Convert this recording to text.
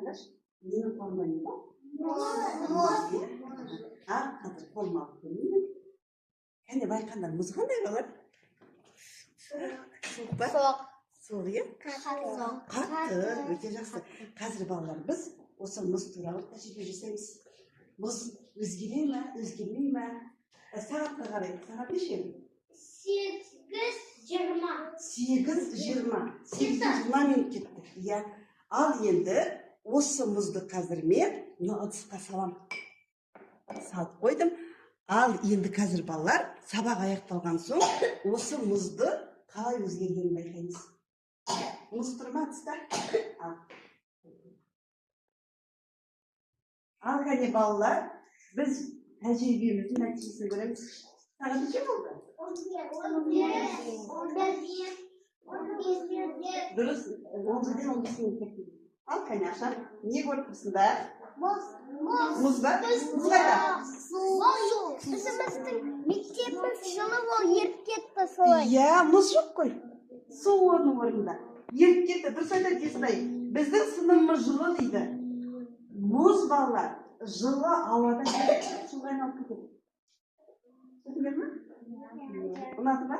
қарындаш нені қолмайын ба? Қазір қолма алып көрейін. Кәне байқаңдар, мұз қандай балар? Суық па? Суық, иә? Қатты, өте жақсы. Қазір балалар, біз осы мұз туралы тәжірибе жасаймыз. Мұз өзгере ме, өзгермей ме? Сағатқа қарайды, сағат неше? 8:20 минут кетті. Иә. Ал енді осы мұзды қазір мен ыдысқа салам. Салып қойдым. Ал енді қазір балалар сабақ аяқталған соң осы мұзды қалай өзгергенін байқаймыз. Мұз тұрма тұста? Ал кәне балалар, біз тәжірибеміздің нәтижесін көреміз. Сағат неше болды? 11. Дұрыс, 11-ден 15 минут кетті. Ал кәне Аша, не көріп тұрсыңдар? Мұз ба? Мұз қайда? Біздің мектебіміз жылы ол еріп кетті солай. Иә, мұз жоқ қой. Су орнында. Еріп кетті, дұрыс айтады Естай. Біздің сыныбымыз жылы дейді. Мұз балалар жылы ауада суға айналып кетеді. Түсіндіңдер ме? Ұнады ма?